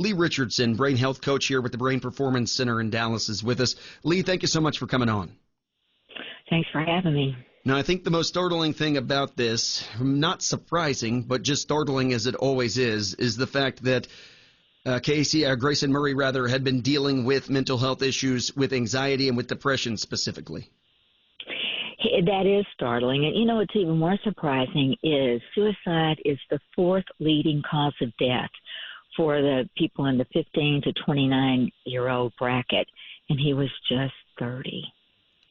Leigh Richardson, brain health coach here with the Brain Performance Center in Dallas, is with us. Leigh, thank you so much for coming on. Thanks for having me. Now, I think the most startling thing about this, not surprising, but just startling as it always is the fact that Grayson Murray, had been dealing with mental health issues, with anxiety and with depression specifically. That is startling. And you know what's even more surprising is suicide is the fourth leading cause of death for the people in the 15 to 29-year-old bracket, and he was just 30.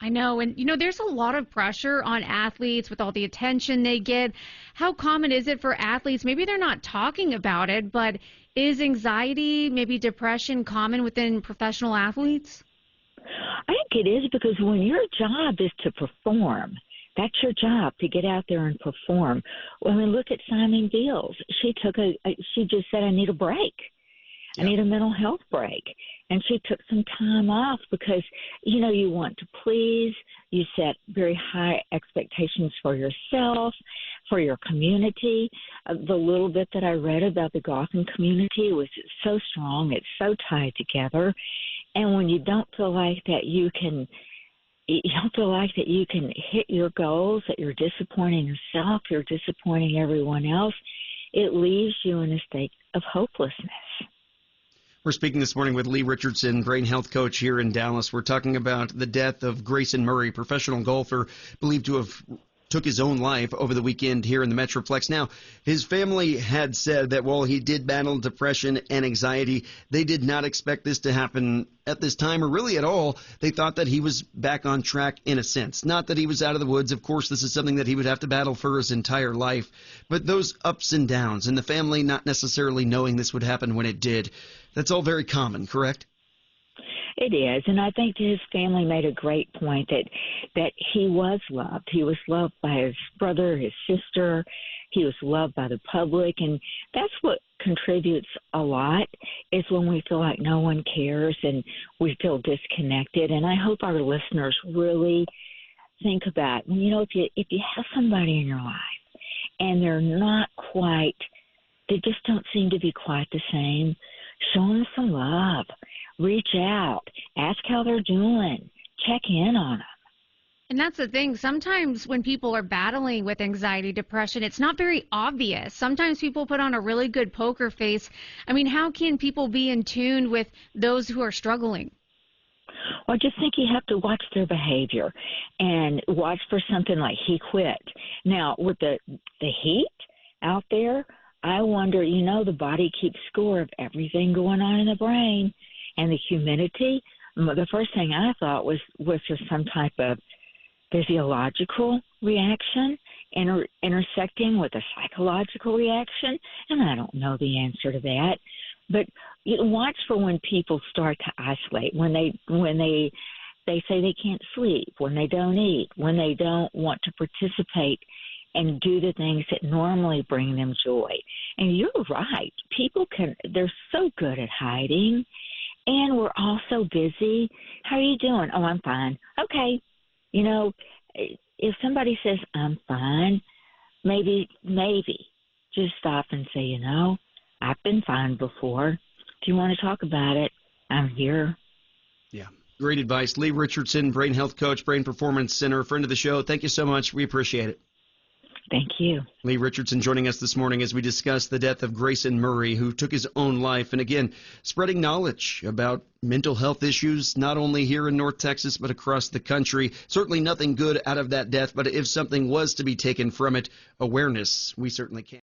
I know. And, there's a lot of pressure on athletes with all the attention they get. How common is it for athletes? Maybe they're not talking about it, but is anxiety, maybe depression common within professional athletes? I think it is, because when your job is to perform, that's your job, to get out there and perform. Well, I mean, look at Simon Biles. She just said, I need a break. I need a mental health break. And she took some time off because, you want to please. You set very high expectations for yourself, for your community. The little bit that I read about the golfing community was so strong. It's so tied together. And when you don't feel like that you can hit your goals, that you're disappointing yourself, you're disappointing everyone else, it leaves you in a state of hopelessness. We're speaking this morning with Leigh Richardson, brain health coach here in Dallas. We're talking about the death of Grayson Murray, professional golfer believed to have took his own life over the weekend here in the Metroplex. Now, his family had said that while he did battle depression and anxiety, they did not expect this to happen at this time or really at all. They thought that he was back on track in a sense. Not that he was out of the woods. Of course, this is something that he would have to battle for his entire life. But those ups and downs and the family not necessarily knowing this would happen when it did, that's all very common, correct? It is, and I think his family made a great point that he was loved. He was loved by his brother, his sister. He was loved by the public, and that's what contributes a lot, is when we feel like no one cares and we feel disconnected. And I hope our listeners really think about, if you have somebody in your life and they just don't seem to be quite the same, show them some love. Reach out, ask how they're doing, check in on them. And that's the thing. Sometimes when people are battling with anxiety, depression, it's not very obvious. Sometimes people put on a really good poker face. I mean, how can people be in tune with those who are struggling? Well, I just think you have to watch their behavior and watch for something like he quit. Now, with the heat out there, I wonder, the body keeps score of everything going on in the brain. And the humidity, the first thing I thought was there some type of physiological reaction intersecting with a psychological reaction? And I don't know the answer to that. But watch for when people start to isolate, when they say they can't sleep, when they don't eat, when they don't want to participate and do the things that normally bring them joy. And you're right. They're so good at hiding. And we're all so busy. How are you doing? Oh, I'm fine. Okay. If somebody says, I'm fine, maybe just stop and say, I've been fine before. If you want to talk about it, I'm here. Yeah. Great advice. Leigh Richardson, brain health coach, Brain Performance Center, friend of the show. Thank you so much. We appreciate it. Thank you. Leigh Richardson joining us this morning as we discuss the death of Grayson Murray, who took his own life. And again, spreading knowledge about mental health issues, not only here in North Texas, but across the country. Certainly nothing good out of that death, but if something was to be taken from it, awareness, we certainly can.